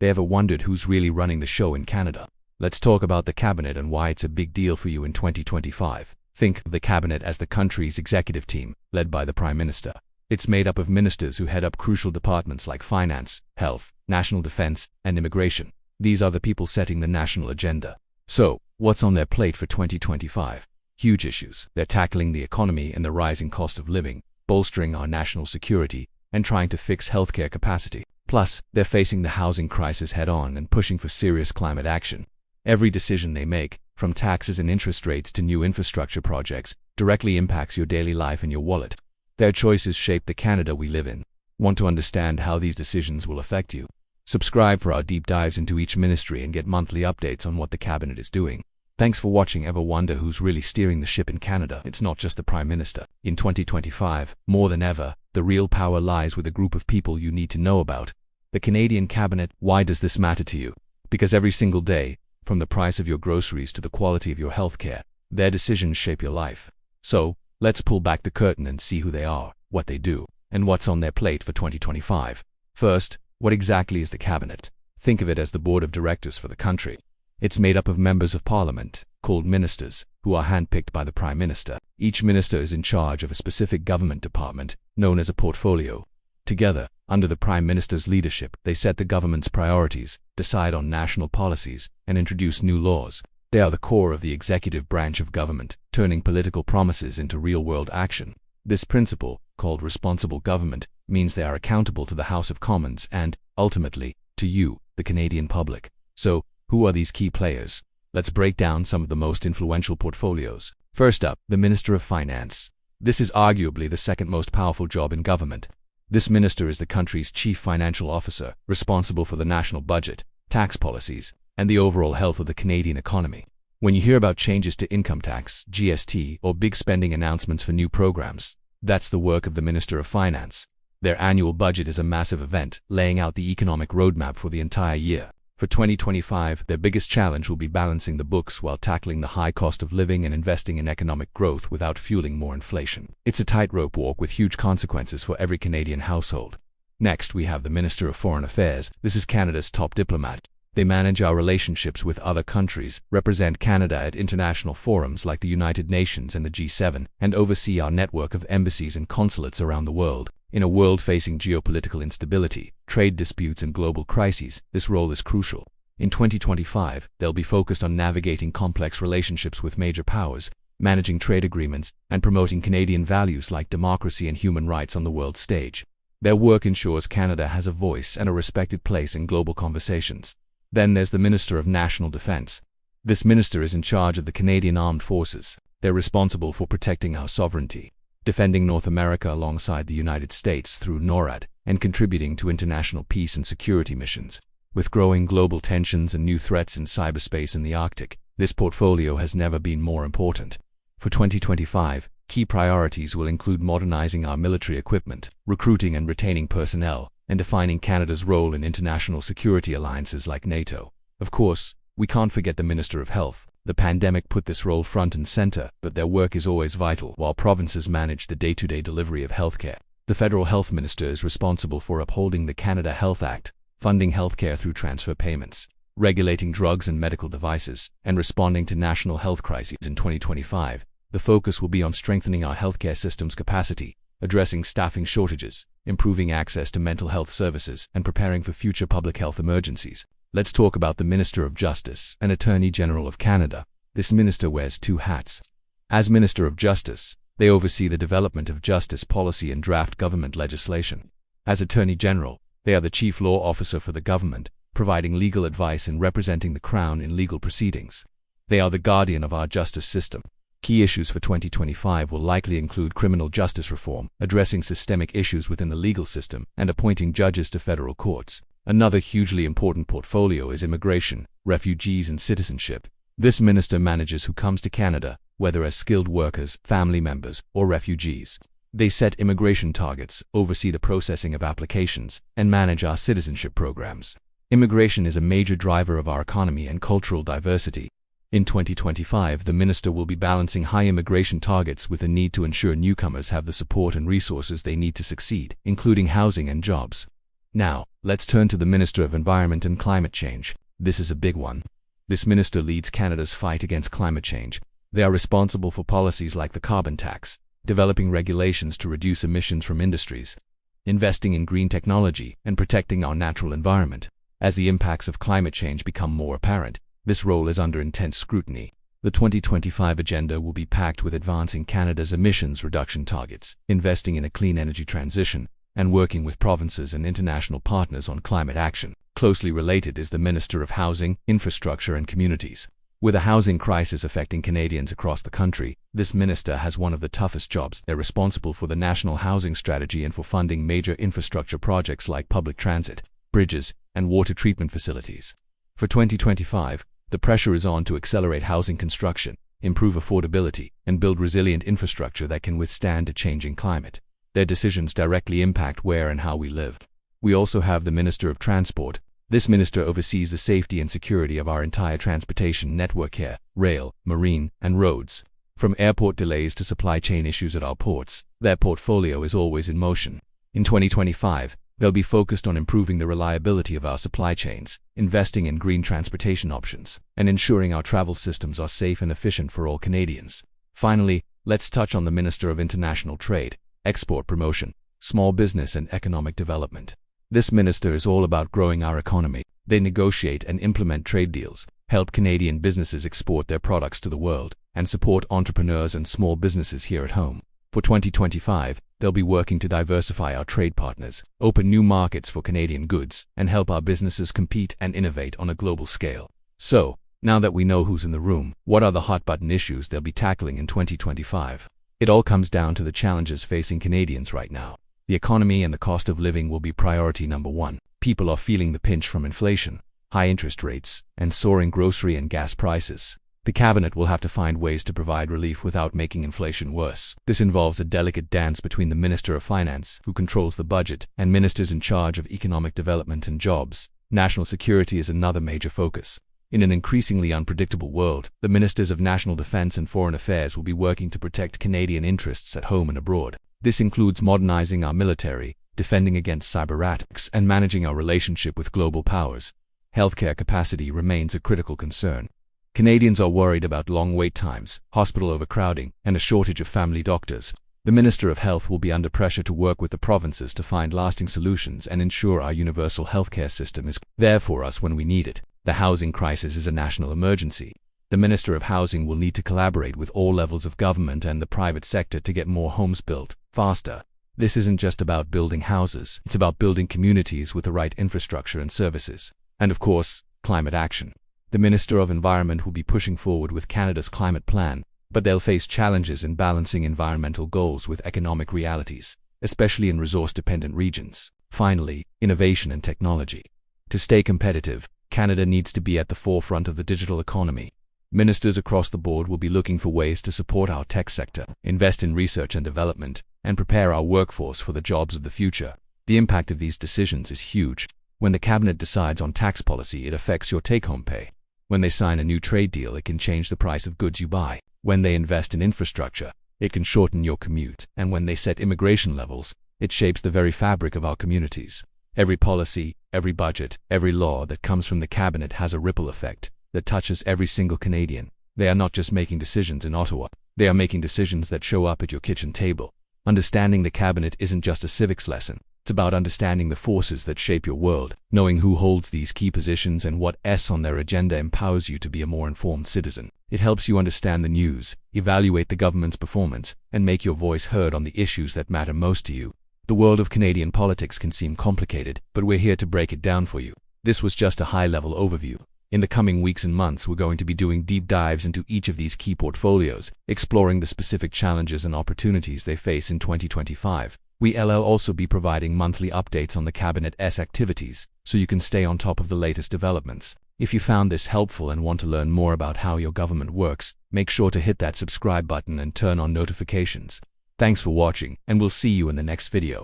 They ever wondered who's really running the show in Canada? Let's talk about the cabinet and why it's a big deal for you in 2025. Think of the cabinet as the country's executive team, led by the Prime Minister. It's made up of ministers who head up crucial departments like finance, health, national defense, and immigration. These are the people setting the national agenda. So, what's on their plate for 2025? Huge issues. They're tackling the economy and the rising cost of living, bolstering our national security, and trying to fix healthcare capacity. Plus, they're facing the housing crisis head-on and pushing for serious climate action. Every decision they make, from taxes and interest rates to new infrastructure projects, directly impacts your daily life and your wallet. Their choices shape the Canada we live in. Want to understand how these decisions will affect you? Subscribe for our deep dives into each ministry and get monthly updates on what the cabinet is doing. Thanks for watching. Ever wonder who's really steering the ship in Canada? It's not just the Prime Minister. In 2025, more than ever, the real power lies with a group of people you need to know about. The Canadian Cabinet. Why does this matter to you? Because every single day, from the price of your groceries to the quality of your healthcare, their decisions shape your life. So, let's pull back the curtain and see who they are, what they do, and what's on their plate for 2025. First, what exactly is the Cabinet? Think of it as the board of directors for the country. It's made up of members of Parliament, called ministers, who are handpicked by the Prime Minister. Each minister is in charge of a specific government department, known as a portfolio. Together, under the Prime Minister's leadership, they set the government's priorities, decide on national policies, and introduce new laws. They are the core of the executive branch of government, turning political promises into real-world action. This principle, called responsible government, means they are accountable to the House of Commons and, ultimately, to you, the Canadian public. So, who are these key players? Let's break down some of the most influential portfolios. First up, the Minister of Finance. This is arguably the second most powerful job in government. This minister is the country's chief financial officer, responsible for the national budget, tax policies, and the overall health of the Canadian economy. When you hear about changes to income tax, GST, or big spending announcements for new programs, that's the work of the Minister of Finance. Their annual budget is a massive event, laying out the economic roadmap for the entire year. For 2025, their biggest challenge will be balancing the books while tackling the high cost of living and investing in economic growth without fueling more inflation. It's a tightrope walk with huge consequences for every Canadian household. Next, we have the Minister of Foreign Affairs. This is Canada's top diplomat. They manage our relationships with other countries, represent Canada at international forums like the United Nations and the G7, and oversee our network of embassies and consulates around the world. In a world facing geopolitical instability, trade disputes, and global crises, this role is crucial. In 2025, they'll be focused on navigating complex relationships with major powers, managing trade agreements, and promoting Canadian values like democracy and human rights on the world stage. Their work ensures Canada has a voice and a respected place in global conversations. Then there's the Minister of National Defense. This minister is in charge of the Canadian Armed Forces. They're responsible for protecting our sovereignty, defending North America alongside the United States through NORAD, and contributing to international peace and security missions. With growing global tensions and new threats in cyberspace and the Arctic, this portfolio has never been more important. For 2025, key priorities will include modernizing our military equipment, recruiting and retaining personnel, and defining Canada's role in international security alliances like NATO. Of course, we can't forget the Minister of Health. The pandemic put this role front and center, but their work is always vital while provinces manage the day-to-day delivery of healthcare. The Federal Health Minister is responsible for upholding the Canada Health Act, funding healthcare through transfer payments, regulating drugs and medical devices, and responding to national health crises. In 2025, the focus will be on strengthening our healthcare system's capacity, addressing staffing shortages, improving access to mental health services, and preparing for future public health emergencies. Let's talk about the Minister of Justice and Attorney General of Canada. This minister wears two hats. As Minister of Justice, they oversee the development of justice policy and draft government legislation. As Attorney General, they are the chief law officer for the government, providing legal advice and representing the Crown in legal proceedings. They are the guardian of our justice system. Key issues for 2025 will likely include criminal justice reform, addressing systemic issues within the legal system, and appointing judges to federal courts. Another hugely important portfolio is immigration, refugees, and citizenship. This minister manages who comes to Canada, whether as skilled workers, family members, or refugees. They set immigration targets, oversee the processing of applications, and manage our citizenship programs. Immigration is a major driver of our economy and cultural diversity. In 2025, the minister will be balancing high immigration targets with the need to ensure newcomers have the support and resources they need to succeed, including housing and jobs. Now, let's turn to the Minister of Environment and Climate Change. This is a big one. This minister leads Canada's fight against climate change. They are responsible for policies like the carbon tax, developing regulations to reduce emissions from industries, investing in green technology, and protecting our natural environment. As the impacts of climate change become more apparent, this role is under intense scrutiny. The 2025 agenda will be packed with advancing Canada's emissions reduction targets, investing in a clean energy transition, and working with provinces and international partners on climate action. Closely related is the Minister of Housing, Infrastructure and Communities. With a housing crisis affecting Canadians across the country, this minister has one of the toughest jobs. They're responsible for the national housing strategy and for funding major infrastructure projects like public transit, bridges, and water treatment facilities. For 2025, the pressure is on to accelerate housing construction, improve affordability, and build resilient infrastructure that can withstand a changing climate. Their decisions directly impact where and how we live. We also have the Minister of Transport. This minister oversees the safety and security of our entire transportation network here, rail, marine, and roads. From airport delays to supply chain issues at our ports, their portfolio is always in motion. In 2025, they'll be focused on improving the reliability of our supply chains, investing in green transportation options, and ensuring our travel systems are safe and efficient for all Canadians. Finally, let's touch on the Minister of International Trade, Export Promotion, Small Business and Economic Development. This minister is all about growing our economy. They negotiate and implement trade deals, help Canadian businesses export their products to the world, and support entrepreneurs and small businesses here at home. For 2025, they'll be working to diversify our trade partners, open new markets for Canadian goods, and help our businesses compete and innovate on a global scale. So, now that we know who's in the room, what are the hot-button issues they'll be tackling in 2025? It all comes down to the challenges facing Canadians right now. The economy and the cost of living will be priority number one. People are feeling the pinch from inflation, high interest rates, and soaring grocery and gas prices. The cabinet will have to find ways to provide relief without making inflation worse. This involves a delicate dance between the Minister of Finance, who controls the budget, and ministers in charge of economic development and jobs. National security is another major focus. In an increasingly unpredictable world, the Ministers of National Defence and Foreign Affairs will be working to protect Canadian interests at home and abroad. This includes modernizing our military, defending against cyber attacks, and managing our relationship with global powers. Healthcare capacity remains a critical concern. Canadians are worried about long wait times, hospital overcrowding, and a shortage of family doctors. The Minister of Health will be under pressure to work with the provinces to find lasting solutions and ensure our universal healthcare system is there for us when we need it. The housing crisis is a national emergency. The Minister of Housing will need to collaborate with all levels of government and the private sector to get more homes built faster. This isn't just about building houses, it's about building communities with the right infrastructure and services. And of course, climate action. The Minister of Environment will be pushing forward with Canada's climate plan, but they'll face challenges in balancing environmental goals with economic realities, especially in resource-dependent regions. Finally, innovation and technology. To stay competitive, Canada needs to be at the forefront of the digital economy. Ministers across the board will be looking for ways to support our tech sector, invest in research and development, and prepare our workforce for the jobs of the future. The impact of these decisions is huge. When the cabinet decides on tax policy, it affects your take-home pay. When they sign a new trade deal, it can change the price of goods you buy. When they invest in infrastructure, it can shorten your commute. And when they set immigration levels, it shapes the very fabric of our communities. Every policy, every budget, every law that comes from the cabinet has a ripple effect that touches every single Canadian. They are not just making decisions in Ottawa. They are making decisions that show up at your kitchen table. Understanding the cabinet isn't just a civics lesson. It's about understanding the forces that shape your world. Knowing who holds these key positions and what is on their agenda empowers you to be a more informed citizen. It helps you understand the news, evaluate the government's performance, and make your voice heard on the issues that matter most to you. The world of Canadian politics can seem complicated, but we're here to break it down for you. This was just a high-level overview. In the coming weeks and months, we're going to be doing deep dives into each of these key portfolios, exploring the specific challenges and opportunities they face in 2025. We'll also be providing monthly updates on the Cabinet's activities, so you can stay on top of the latest developments. If you found this helpful and want to learn more about how your government works, make sure to hit that subscribe button and turn on notifications. Thanks for watching, and we'll see you in the next video.